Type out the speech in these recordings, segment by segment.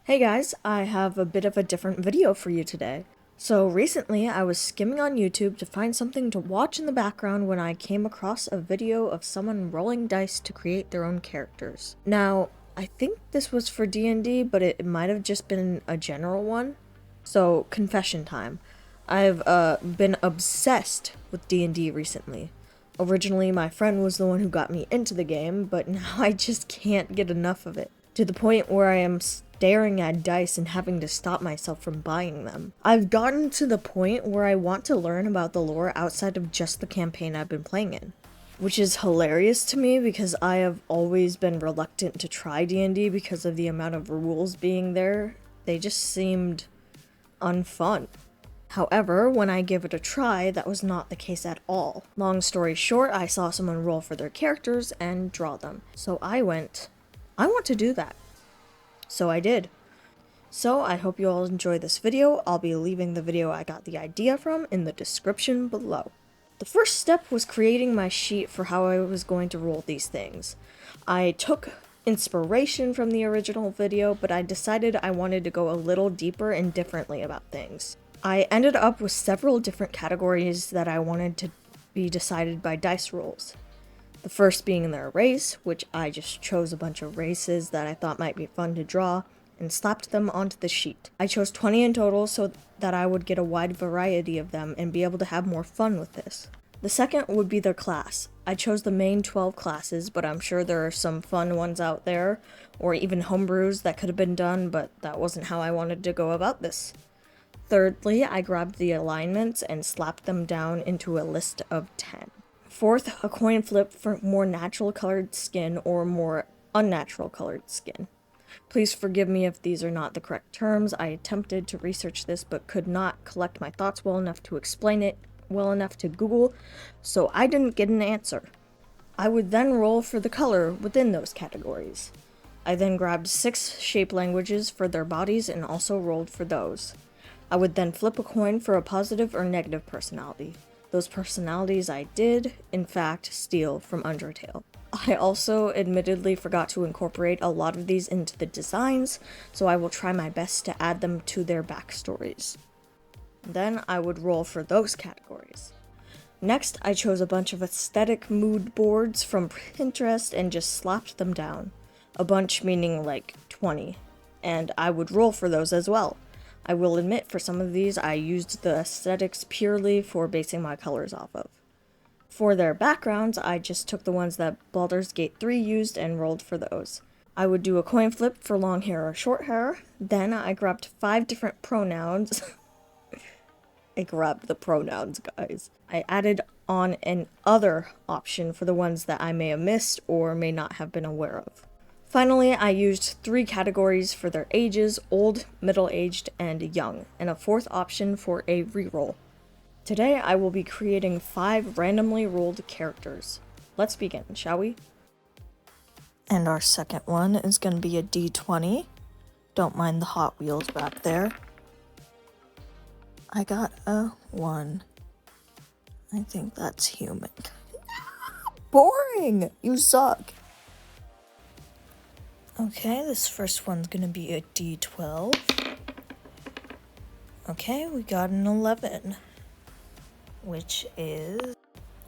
Hey guys, I have a bit of a different video for you today. So recently I was skimming on YouTube to find something to watch in the background when I came across a video of someone rolling dice to create their own characters. Now, I think this was for D&D, but it might have just been a general one. So, confession time. I've been obsessed with D&D recently. Originally, my friend was the one who got me into the game, but now I just can't get enough of it. To the point where I am staring at dice and having to stop myself from buying them. I've gotten to the point where I want to learn about the lore outside of just the campaign I've been playing in. Which is hilarious to me because I have always been reluctant to try D&D because of the amount of rules being there. They just seemed unfun. However, when I give it a try, that was not the case at all. Long story short, I saw someone roll for their characters and draw them. So I went, I want to do that. So I did. So I hope you all enjoy this video. I'll be leaving the video I got the idea from in the description below. The first step was creating my sheet for how I was going to roll these things. I took inspiration from the original video, but I decided I wanted to go a little deeper and differently about things. I ended up with several different categories that I wanted to be decided by dice rolls. The first being their race, which I just chose a bunch of races that I thought might be fun to draw and slapped them onto the sheet. I chose 20 in total so that I would get a wide variety of them and be able to have more fun with this. The second would be their class. I chose the main 12 classes, but I'm sure there are some fun ones out there, or even homebrews that could have been done, but that wasn't how I wanted to go about this. Thirdly, I grabbed the alignments and slapped them down into a list of 10. Fourth, a coin flip for more natural colored skin or more unnatural colored skin. Please forgive me if these are not the correct terms. I attempted to research this but could not collect my thoughts well enough to explain it well enough to Google, so I didn't get an answer. I would then roll for the color within those categories. I then grabbed 6 shape languages for their bodies and also rolled for those. I would then flip a coin for a positive or negative personality. Those personalities I did, in fact, steal from Undertale. I also admittedly forgot to incorporate a lot of these into the designs, so I will try my best to add them to their backstories. Then I would roll for those categories. Next, I chose a bunch of aesthetic mood boards from Pinterest and just slapped them down. A bunch meaning like 20, and I would roll for those as well. I will admit, for some of these, I used the aesthetics purely for basing my colors off of. For their backgrounds, I just took the ones that Baldur's Gate 3 used and rolled for those. I would do a coin flip for long hair or short hair. Then I grabbed 5 different pronouns. I grabbed the pronouns, guys. I added on an other option for the ones that I may have missed or may not have been aware of. Finally, I used 3 categories for their ages, old, middle-aged, and young, and a 4th option for a reroll. Today, I will be creating 5 randomly rolled characters. Let's begin, shall we? And our second one is going to be a D20. Don't mind the Hot Wheels back there. I got a 1. I think that's human. Boring! You suck! Okay, this first one's gonna be a D12. Okay, we got an 11, which is...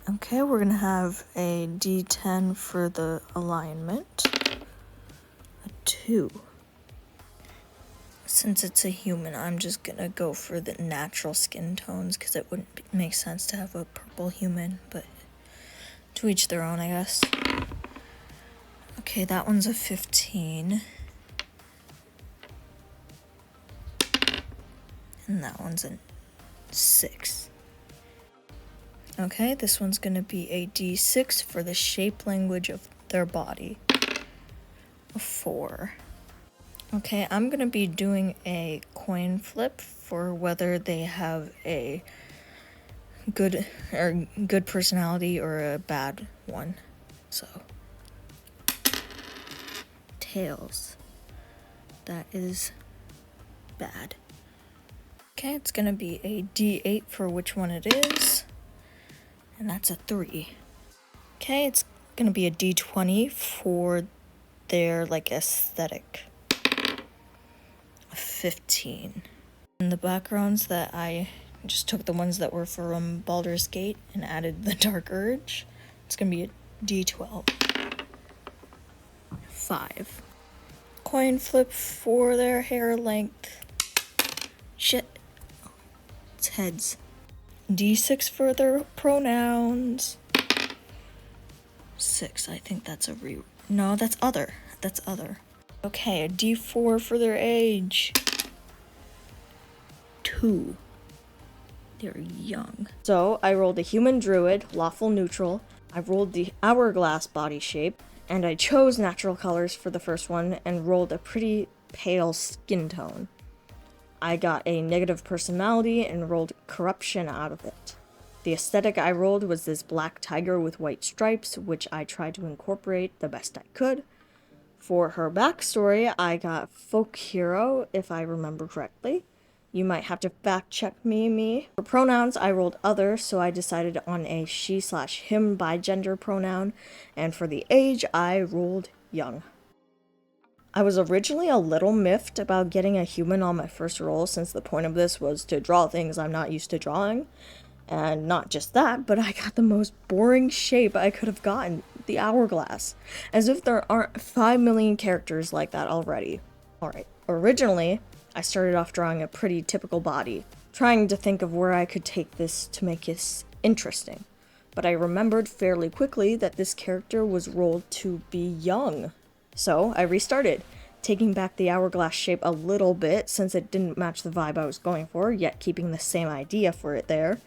Okay, we're gonna have a D10 for the alignment. A 2. Since it's a human, I'm just gonna go for the natural skin tones because it wouldn't make sense to have a purple human, but to each their own, I guess. Okay, that one's a 15. And that one's a 6. Okay, this one's gonna be a D6 for the shape language of their body. A 4. Okay, I'm gonna be doing a coin flip for whether they have a good personality or a bad one. So tails. That is bad. Okay, it's gonna be a D8 for which one it is. And that's a 3. Okay, it's gonna be a D20 for their, aesthetic. 15. In the backgrounds that I just took the ones that were from Baldur's Gate and added the Dark Urge. It's gonna be a D12. 5. Coin flip for their hair length. Shit. It's heads. D6 for their pronouns. 6, I think that's a no, that's other. That's other. Okay, a D4 for their age. 2. They're young. So, I rolled a human druid, lawful neutral. I rolled the hourglass body shape, and I chose natural colors for the first one and rolled a pretty pale skin tone. I got a negative personality and rolled corruption out of it. The aesthetic I rolled was this black tiger with white stripes, which I tried to incorporate the best I could. For her backstory, I got folk hero, if I remember correctly. You might have to fact check me. For pronouns, I rolled other, so I decided on a she/him bigender pronoun, and for the age, I rolled young. I was originally a little miffed about getting a human on my first roll, since the point of this was to draw things I'm not used to drawing. And not just that, but I got the most boring shape I could have gotten, the hourglass. As if there aren't 5 million characters like that already. Alright, originally, I started off drawing a pretty typical body, trying to think of where I could take this to make it interesting. But I remembered fairly quickly that this character was rolled to be young. So I restarted, taking back the hourglass shape a little bit since it didn't match the vibe I was going for, yet keeping the same idea for it there.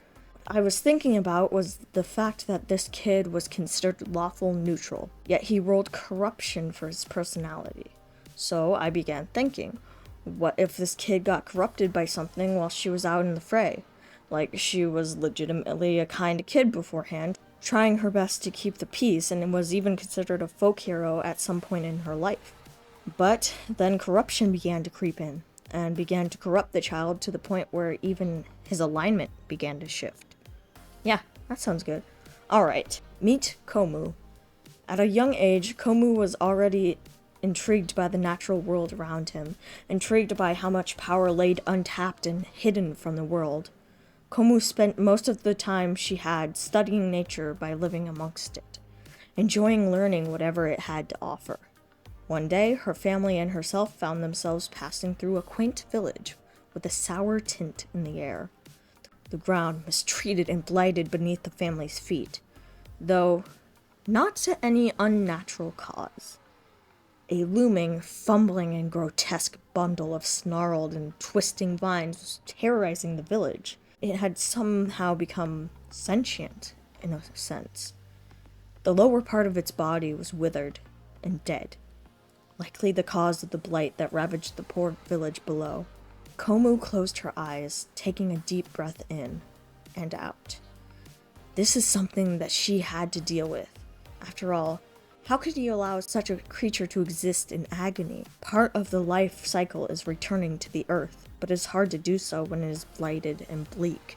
What I was thinking about was the fact that this kid was considered lawful neutral, yet he rolled corruption for his personality. So I began thinking, what if this kid got corrupted by something while she was out in the fray? Like, she was legitimately a kind kid beforehand, trying her best to keep the peace, and was even considered a folk hero at some point in her life. But then corruption began to creep in, and began to corrupt the child to the point where even his alignment began to shift. Yeah, that sounds good. Alright, meet Komu. At a young age, Komu was already intrigued by the natural world around him, intrigued by how much power laid untapped and hidden from the world. Komu spent most of the time she had studying nature by living amongst it, enjoying learning whatever it had to offer. One day, her family and herself found themselves passing through a quaint village with a sour tint in the air. The ground mistreated and blighted beneath the family's feet, though not to any unnatural cause. A looming, fumbling, and grotesque bundle of snarled and twisting vines was terrorizing the village. It had somehow become sentient, in a sense. The lower part of its body was withered and dead, likely the cause of the blight that ravaged the poor village below. Komu closed her eyes, taking a deep breath in and out. This is something that she had to deal with. After all, how could you allow such a creature to exist in agony? Part of the life cycle is returning to the earth, but it's hard to do so when it is blighted and bleak.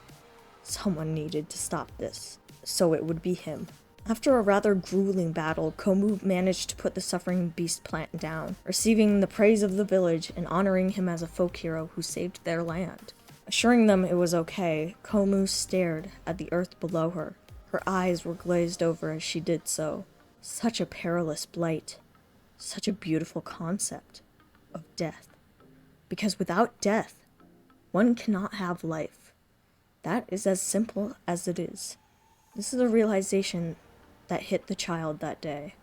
Someone needed to stop this, so it would be him. After a rather grueling battle, Komu managed to put the suffering beast plant down, receiving the praise of the village and honoring him as a folk hero who saved their land. Assuring them it was okay, Komu stared at the earth below her. Her eyes were glazed over as she did so. Such a perilous blight. Such a beautiful concept of death. Because without death, one cannot have life. That is as simple as it is. This is a realization that hit the child that day.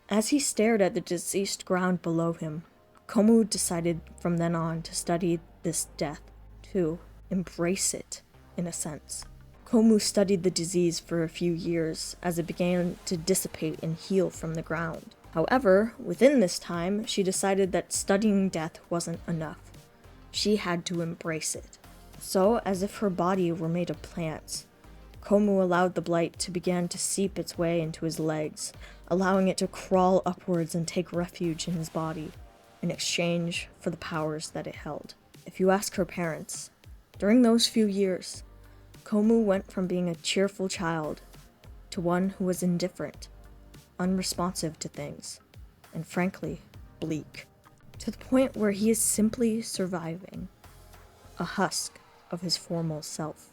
As he stared at the deceased ground below him, Komu decided from then on to study this death, to embrace it, in a sense. Komu studied the disease for a few years as it began to dissipate and heal from the ground. However, within this time, she decided that studying death wasn't enough. She had to embrace it. So, as if her body were made of plants, Komu allowed the blight to begin to seep its way into his legs, allowing it to crawl upwards and take refuge in his body, in exchange for the powers that it held. If you ask her parents, during those few years, Komu went from being a cheerful child to one who was indifferent, unresponsive to things, and frankly, bleak. to the point where he is simply surviving, a husk of his former self.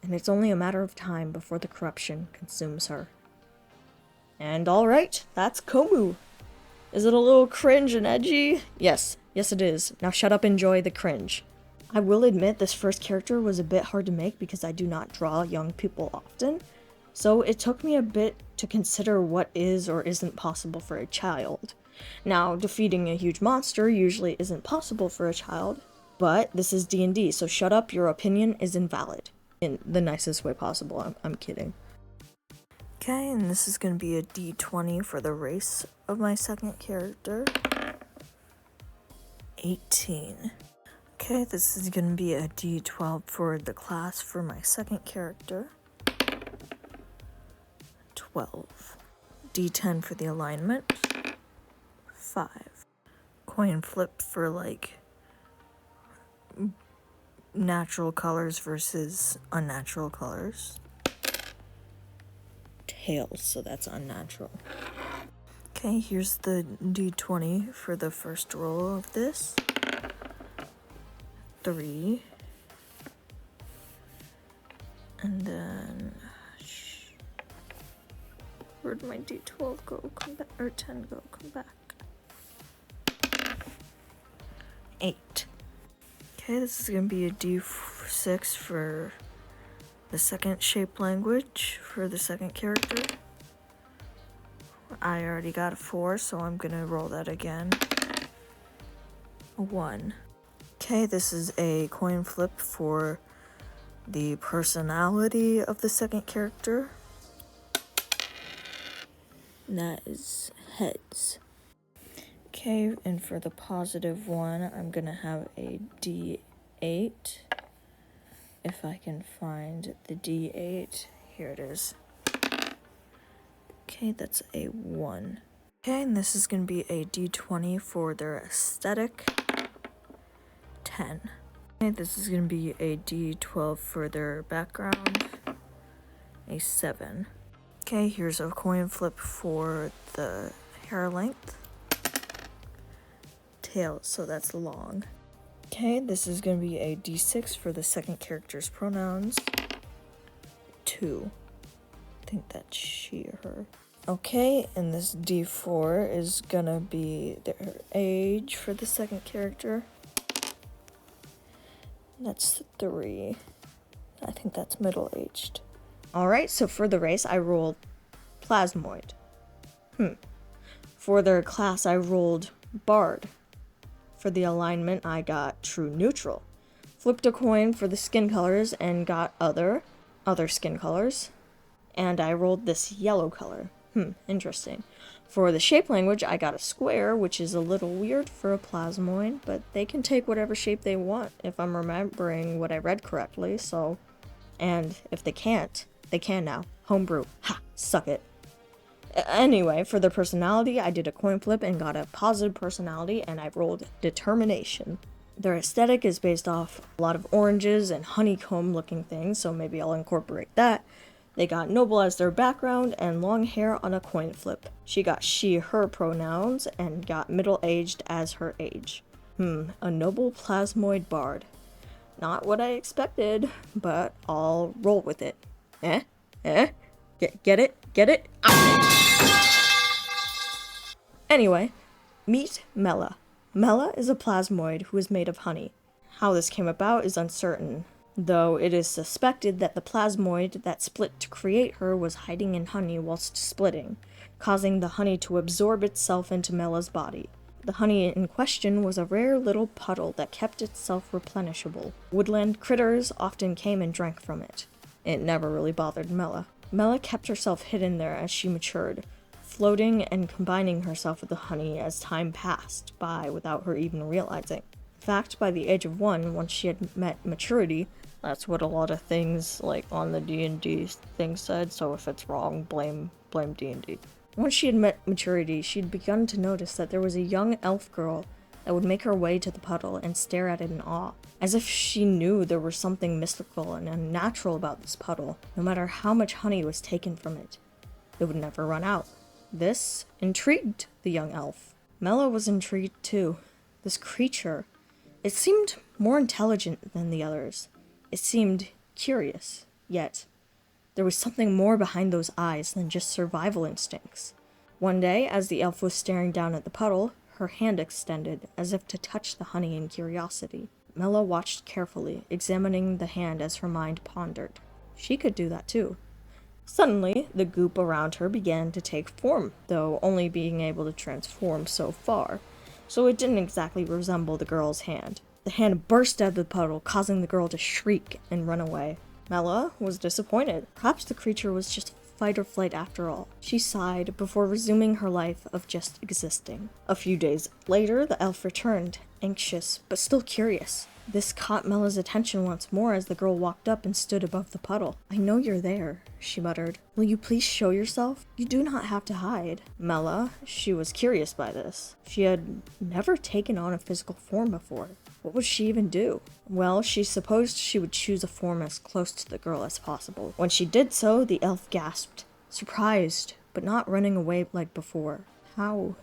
And it's only a matter of time before the corruption consumes her. And alright, that's Komu. Is it a little cringe and edgy? Yes it is. Now shut up and enjoy the cringe. I will admit this first character was a bit hard to make because I do not draw young people often, so it took me a bit to consider what is or isn't possible for a child. Now, defeating a huge monster usually isn't possible for a child, but this is D&D, so shut up, your opinion is invalid. In the nicest way possible, I'm kidding. Okay, and this is going to be a D20 for the race of my second character. 18. Okay, this is going to be a D12 for the class for my second character. 12. D10 for the alignment. 5. Coin flip for, like, natural colors versus unnatural colors. Tails, so that's unnatural. Okay, here's the D20 for the first roll of this. 3. And then... where'd my D12 go? Come back. Or 10 go? Come back. 8. Okay, this is going to be a D6 for the second shape language for the second character. I already got a 4, so I'm going to roll that again. 1. Okay, this is a coin flip for the personality of the second character. That is heads. Okay, and for the positive one, I'm gonna have a D8. If I can find the D8, here it is. Okay, that's a 1. Okay, and this is gonna be a D20 for their aesthetic. 10. Okay, this is gonna be a D12 for their background. A 7. Okay, here's a coin flip for the hair length. Tail, so that's long. Okay, this is going to be a D6 for the second character's pronouns. 2. I think that's she or her. Okay, and this D4 is going to be their age for the second character. That's 3. I think that's middle-aged. Alright, so for the race, I rolled Plasmoid. For their class, I rolled Bard. For the alignment, I got True Neutral. Flipped a coin for the skin colors and got other skin colors. And I rolled this yellow color. Interesting. For the shape language, I got a square, which is a little weird for a plasmoid, but they can take whatever shape they want, if I'm remembering what I read correctly, so... And if they can't, they can now. Homebrew. Ha! Suck it. Anyway, for their personality, I did a coin flip and got a positive personality, and I rolled Determination. Their aesthetic is based off a lot of oranges and honeycomb-looking things, so maybe I'll incorporate that. They got noble as their background and long hair on a coin flip. She got she, her pronouns and got middle-aged as her age. A noble plasmoid bard. Not what I expected, but I'll roll with it. Get it? Get it? Anyway, meet Mela. Mela is a plasmoid who is made of honey. How this came about is uncertain, though it is suspected that the plasmoid that split to create her was hiding in honey whilst splitting, causing the honey to absorb itself into Mela's body. The honey in question was a rare little puddle that kept itself replenishable. Woodland critters often came and drank from it. It never really bothered Mela. Mela kept herself hidden there as she matured, floating and combining herself with the honey as time passed by without her even realizing. In fact, by the age of 1, once she had met maturity, that's what a lot of things like on the D&D thing said, so if it's wrong, blame D&D. Once she had met maturity, she'd begun to notice that there was a young elf girl that would make her way to the puddle and stare at it in awe, as if she knew there was something mystical and unnatural about this puddle. No matter how much honey was taken from it, it would never run out. This intrigued the young elf. Mela was intrigued too. This creature, it seemed more intelligent than the others. It seemed curious, yet there was something more behind those eyes than just survival instincts. One day, as the elf was staring down at the puddle, her hand extended, as if to touch the honey in curiosity. Mela watched carefully, examining the hand as her mind pondered. She could do that too. Suddenly, the goop around her began to take form, though only being able to transform so far, so it didn't exactly resemble the girl's hand. The hand burst out of the puddle, causing the girl to shriek and run away. Mela was disappointed. Perhaps the creature was just fight or flight after all. She sighed before resuming her life of just existing. A few days later, the elf returned, anxious but still curious. This caught Mela's attention once more as the girl walked up and stood above the puddle. "I know you're there," she muttered. "Will you please show yourself? You do not have to hide." Mela, she was curious by this. She had never taken on a physical form before. What would she even do? Well, she supposed she would choose a form as close to the girl as possible. When she did so, the elf gasped, surprised, but not running away like before. How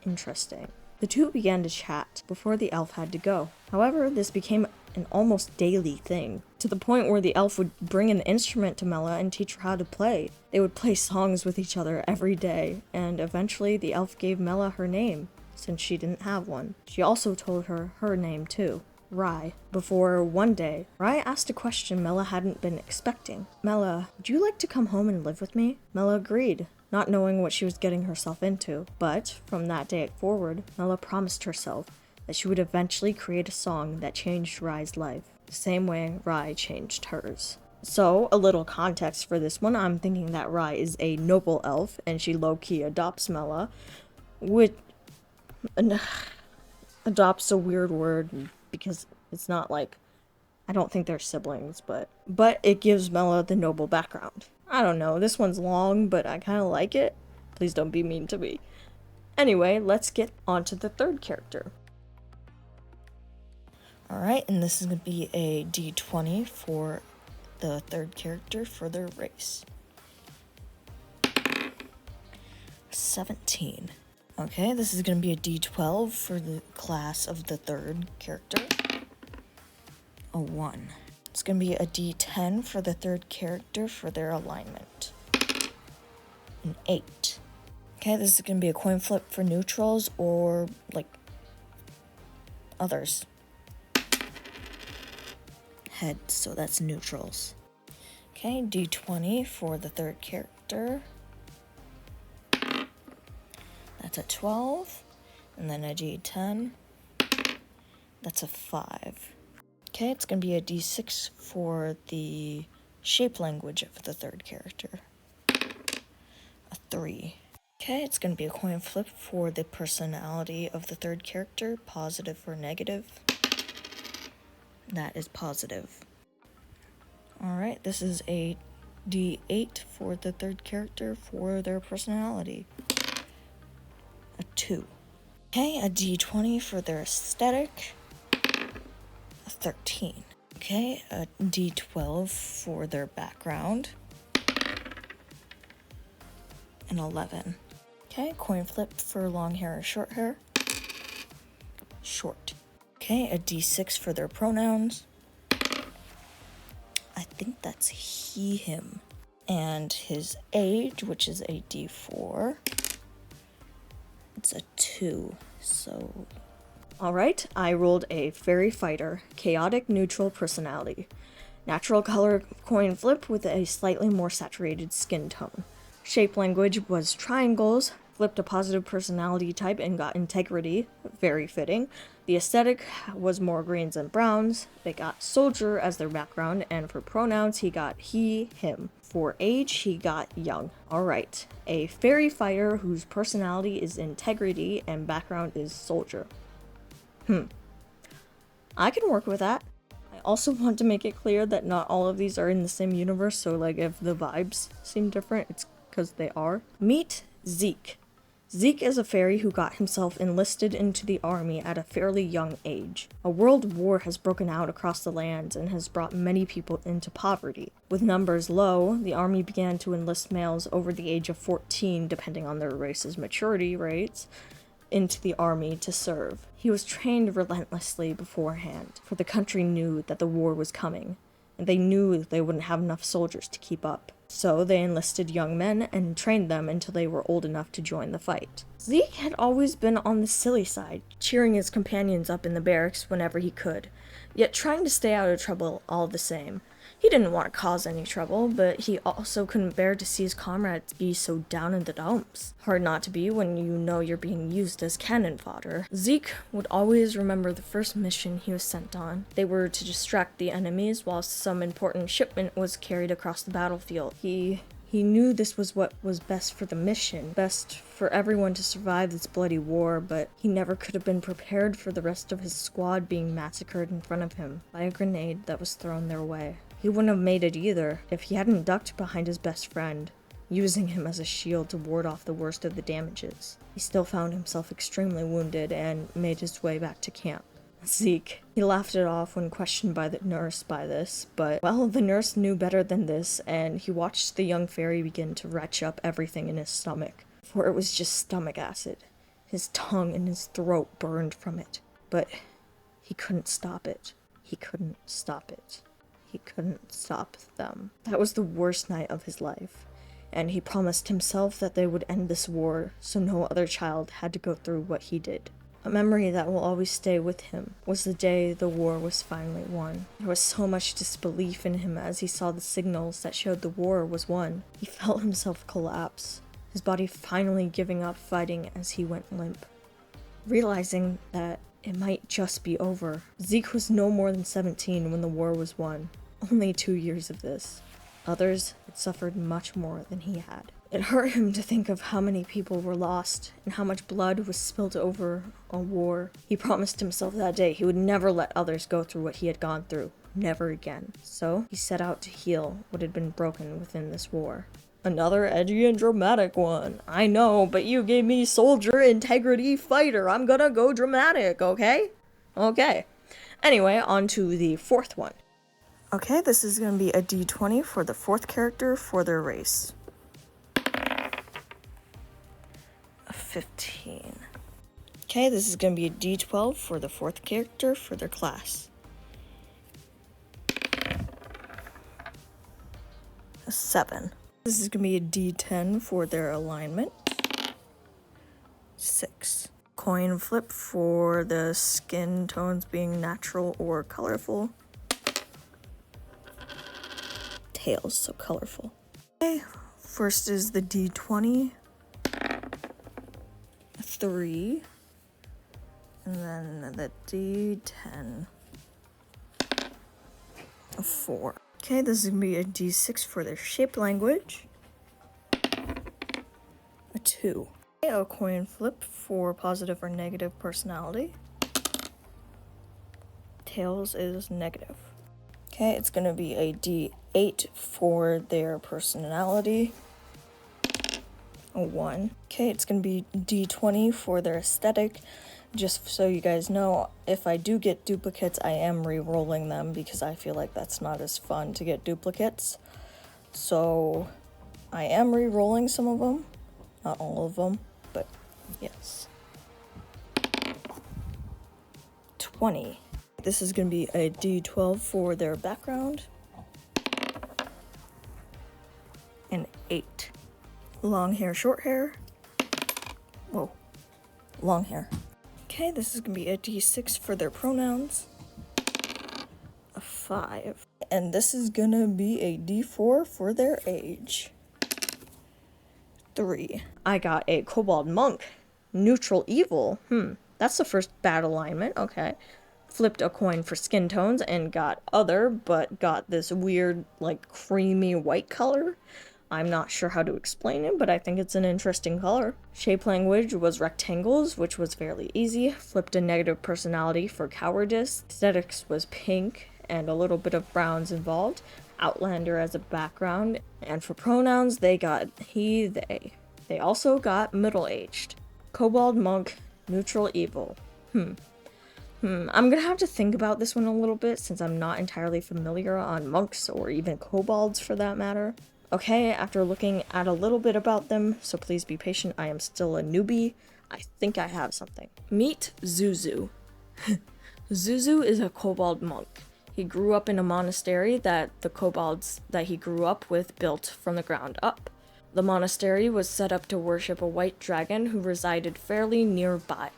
interesting. The two began to chat before the elf had to go. However, this became an almost daily thing, to the point where the elf would bring an instrument to Mela and teach her how to play. They would play songs with each other every day, and eventually the elf gave Mela her name, since she didn't have one. She also told her her name too, Rai, before one day, Rai asked a question Mela hadn't been expecting. "Mela, would you like to come home and live with me?" Mela agreed, not knowing what she was getting herself into. But from that day forward, Mela promised herself that she would eventually create a song that changed Rai's life, the same way Rai changed hers. So, a little context for this one, I'm thinking that Rai is a noble elf, and she low-key adopts Mela, which adopts a weird word because it's not like, I don't think they're siblings, but it gives Mela the noble background. I don't know, this one's long, but I kind of like it. Please don't be mean to me. Anyway, let's get on to the third character. Alright, and this is going to be a D20 for the third character for their race. 17. Okay, this is going to be a D12 for the class of the third character. A 1. It's going to be a D10 for the third character for their alignment. An 8. Okay, this is going to be a coin flip for neutrals or, like, others. Heads, so that's neutrals. Okay, D20 for the third character. That's a 12. And then a D10. That's a 5. Okay, it's going to be a D6 for the shape language of the third character. A 3. Okay, it's going to be a coin flip for the personality of the third character, positive or negative. That is positive. Alright, this is a D8 for the third character for their personality. A 2. Okay, a D20 for their aesthetic. 13. Okay, a D12 for their background. An 11. Okay, coin flip for long hair or short hair. Short. Okay, a D6 for their pronouns. I think that's he, him. And his age, which is a D4. It's a 2, so... Alright, I rolled a fairy fighter, chaotic neutral personality. Natural color coin flip with a slightly more saturated skin tone. Shape language was triangles, flipped a positive personality type and got integrity, very fitting. The aesthetic was more greens and browns. They got soldier as their background, and for pronouns he got he, him. For age, he got young. Alright, a fairy fighter whose personality is integrity and background is soldier. I can work with that. I also want to make it clear that not all of these are in the same universe, so like if the vibes seem different, it's because they are. Meet Zeke. Zeke is a fairy who got himself enlisted into the army at a fairly young age. A world war has broken out across the lands and has brought many people into poverty. With numbers low, the army began to enlist males over the age of 14, depending on their race's maturity rates. into the army to serve. He was trained relentlessly beforehand, for the country knew that the war was coming, and they knew they wouldn't have enough soldiers to keep up. So they enlisted young men and trained them until they were old enough to join the fight. Zeke had always been on the silly side, cheering his companions up in the barracks whenever he could, yet trying to stay out of trouble all the same. He didn't want to cause any trouble, but he also couldn't bear to see his comrades be so down in the dumps. Hard not to be when you know you're being used as cannon fodder. Zeke would always remember the first mission he was sent on. They were to distract the enemies while some important shipment was carried across the battlefield. He knew this was what was best for the mission, best for everyone to survive this bloody war, but he never could have been prepared for the rest of his squad being massacred in front of him by a grenade that was thrown their way. He wouldn't have made it either if he hadn't ducked behind his best friend, using him as a shield to ward off the worst of the damages. He still found himself extremely wounded and made his way back to camp. Zeke. He laughed it off when questioned by the nurse by this, but, well, the nurse knew better than this, and he watched the young fairy begin to retch up everything in his stomach, for it was just stomach acid. His tongue and his throat burned from it, but he couldn't stop it. He couldn't stop it. He couldn't stop them. That was the worst night of his life, and he promised himself that they would end this war so no other child had to go through what he did. A memory that will always stay with him was the day the war was finally won. There was so much disbelief in him as he saw the signals that showed the war was won. He felt himself collapse, his body finally giving up fighting as he went limp. Realizing that it might just be over, Zeke was no more than 17 when the war was won. Only 2 years of this. Others had suffered much more than he had. It hurt him to think of how many people were lost and how much blood was spilled over a war. He promised himself that day he would never let others go through what he had gone through. Never again. So he set out to heal what had been broken within this war. Another edgy and dramatic one. I know, but you gave me soldier, integrity, fighter. I'm gonna go dramatic, okay? Okay. Anyway, on to the fourth one. Okay, this is going to be a D20 for the fourth character for their race. A 15. Okay, this is going to be a D12 for the fourth character for their class. A 7. This is going to be a D10 for their alignment. 6. Coin flip for the skin tones being natural or colorful. Tails, so colorful. Okay, first is the D20, 3, and then the D10, 4. Okay, this is gonna be a D6 for their shape language, a 2. Okay, a coin flip for positive or negative personality. Tails is negative. Okay, it's gonna be a D8 for their personality. A 1. Okay, it's gonna be D20 for their aesthetic. Just so you guys know, if I do get duplicates, I am re-rolling them because I feel like that's not as fun to get duplicates. So I am re-rolling some of them. Not all of them, but yes. 20. This is going to be a D12 for their background. An 8. Long hair, short hair. Whoa. Long hair. Okay, this is going to be a D6 for their pronouns. A 5. And this is going to be a D4 for their age. 3. I got a kobold monk. Neutral evil. That's the first bad alignment. Okay. Flipped a coin for skin tones and got other, but got this weird, like, creamy white color. I'm not sure how to explain it, but I think it's an interesting color. Shape language was rectangles, which was fairly easy. Flipped a negative personality for cowardice. Aesthetics was pink and a little bit of browns involved. Outlander as a background. And for pronouns, they got he, they. They also got middle-aged. Kobold monk, neutral evil. I'm gonna have to think about this one a little bit since I'm not entirely familiar on monks or even kobolds for that matter. Okay, after looking at a little bit about them, so please be patient, I am still a newbie. I think I have something. Meet Zuzu. Zuzu is a kobold monk. He grew up in a monastery that the kobolds that he grew up with built from the ground up. The monastery was set up to worship a white dragon who resided fairly nearby.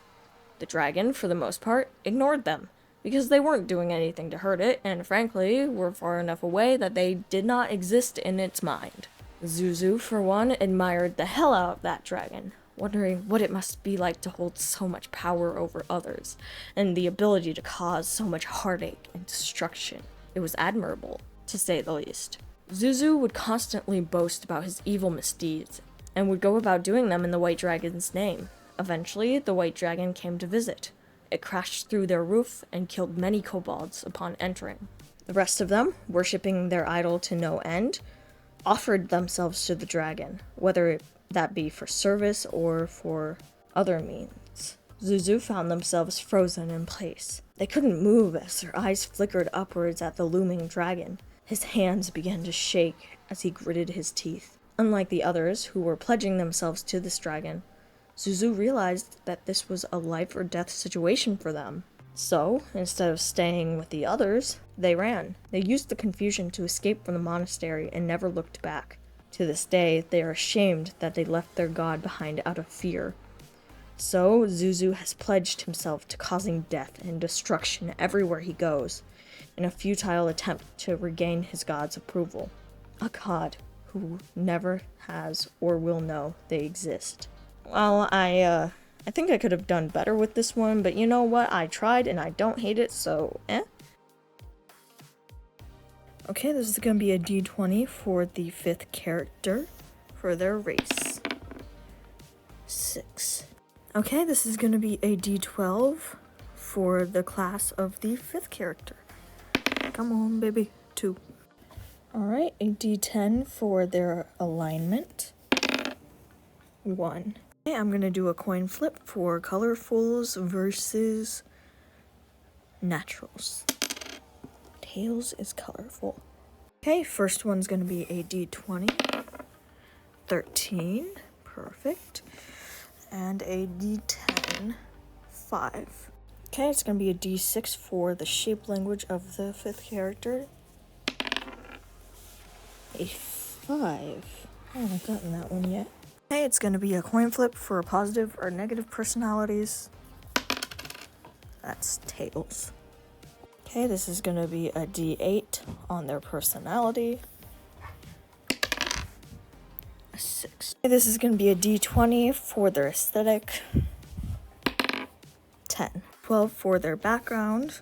The dragon, for the most part, ignored them, because they weren't doing anything to hurt it, and frankly, were far enough away that they did not exist in its mind. Zuzu, for one, admired the hell out of that dragon, wondering what it must be like to hold so much power over others, and the ability to cause so much heartache and destruction. It was admirable, to say the least. Zuzu would constantly boast about his evil misdeeds, and would go about doing them in the White Dragon's name. Eventually, the White Dragon came to visit. It crashed through their roof and killed many kobolds upon entering. The rest of them, worshipping their idol to no end, offered themselves to the dragon, whether that be for service or for other means. Zuzu found themselves frozen in place. They couldn't move as their eyes flickered upwards at the looming dragon. His hands began to shake as he gritted his teeth. Unlike the others who were pledging themselves to this dragon, Zuzu realized that this was a life or death situation for them. So, instead of staying with the others, they ran. They used the confusion to escape from the monastery and never looked back. To this day, they are ashamed that they left their god behind out of fear. So, Zuzu has pledged himself to causing death and destruction everywhere he goes, in a futile attempt to regain his god's approval. A god who never has or will know they exist. Well, I think I could have done better with this one, but you know what? I tried and I don't hate it, so Okay, this is gonna be a D20 for the 5th character for their race. 6. Okay, this is gonna be a D12 for the class of the 5th character. Come on, baby. 2. Alright, a D10 for their alignment. 1. Okay, I'm gonna do a coin flip for colorfuls versus naturals. Tails is colorful. Okay, first one's gonna be a D20. 13. Perfect. And a D10. 5. Okay, it's gonna be a D6 for the shape language of the 5th character. A 5. I haven't gotten that one yet. Okay, it's gonna be a coin flip for positive or negative personalities. That's tails. Okay, this is gonna be a D8 on their personality. A 6. Okay, this is gonna be a D20 for their aesthetic. 10. 12 for their background.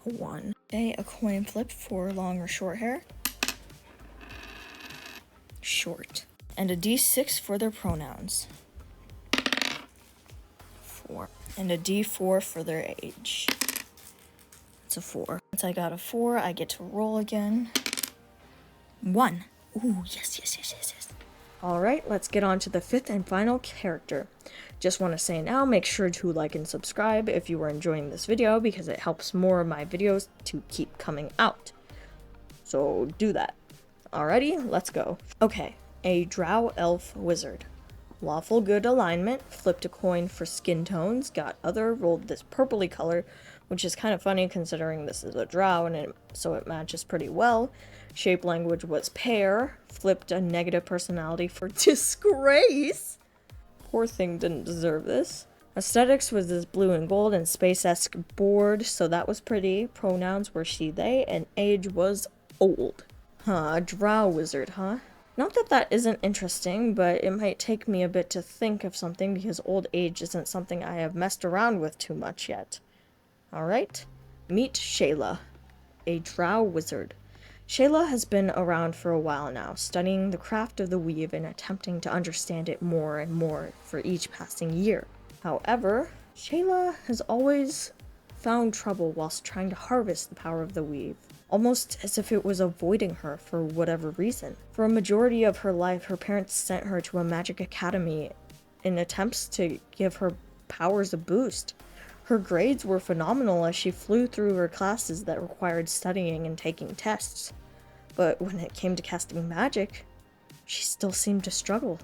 A 1. Okay, a coin flip for long or short hair. Short. And a D6 for their pronouns. 4. And a D4 for their age. It's a 4. Once I got a 4, I get to roll again. 1. Ooh, yes. Alright, let's get on to the 5th and final character. Just want to say now, make sure to like and subscribe if you are enjoying this video, because it helps more of my videos to keep coming out. So do that. Alrighty, let's go. Okay, a drow elf wizard. Lawful good alignment, flipped a coin for skin tones, got other, rolled this purpley color, which is kind of funny considering this is a drow and so it matches pretty well. Shape language was pear, flipped a negative personality for disgrace. Poor thing didn't deserve this. Aesthetics was this blue and gold and space-esque board, so that was pretty. Pronouns were she, they, and age was old. Huh, a drow wizard, huh? Not that that isn't interesting, but it might take me a bit to think of something because old age isn't something I have messed around with too much yet. Alright, meet Shayla, a drow wizard. Shayla has been around for a while now, studying the craft of the weave and attempting to understand it more and more for each passing year. However, Shayla has always found trouble whilst trying to harvest the power of the weave, almost as if it was avoiding her for whatever reason. For a majority of her life, her parents sent her to a magic academy in attempts to give her powers a boost. Her grades were phenomenal as she flew through her classes that required studying and taking tests. But when it came to casting magic, she still seemed to struggle,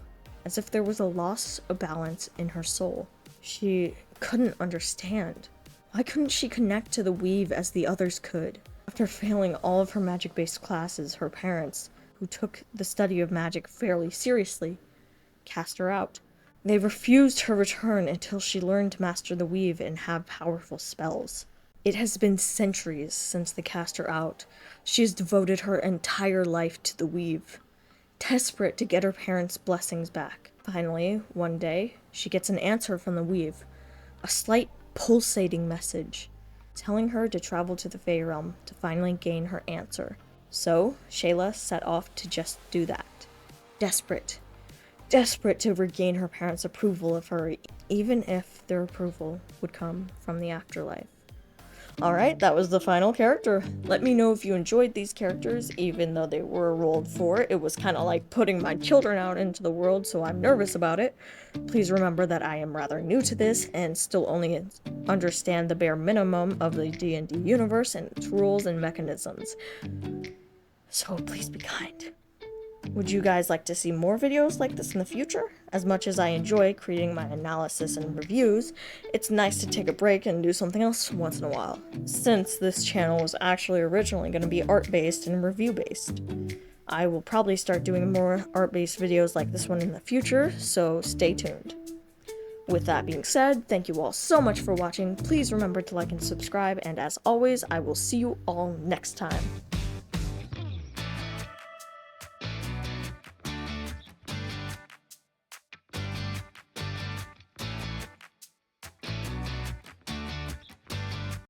as if there was a loss of balance in her soul. She couldn't understand. Why couldn't she connect to the weave as the others could? After failing all of her magic-based classes, her parents, who took the study of magic fairly seriously, cast her out. They refused her return until she learned to master the weave and have powerful spells. It has been centuries since they cast her out. She has devoted her entire life to the weave, desperate to get her parents' blessings back. Finally, one day, she gets an answer from the weave, a slight pulsating message, telling her to travel to the Fey Realm to finally gain her answer. So, Shayla set off to just do that. Desperate to regain her parents' approval of her, even if their approval would come from the afterlife. Alright, that was the final character. Let me know if you enjoyed these characters, even though they were rolled 4. It was kind of like putting my children out into the world, so I'm nervous about it. Please remember that I am rather new to this, and still only understand the bare minimum of the D&D universe and its rules and mechanisms. So please be kind. Would you guys like to see more videos like this in the future? As much as I enjoy creating my analysis and reviews, it's nice to take a break and do something else once in a while, since this channel was actually originally going to be art-based and review-based. I will probably start doing more art-based videos like this one in the future, so stay tuned. With that being said, thank you all so much for watching. Please remember to like and subscribe, and as always, I will see you all next time.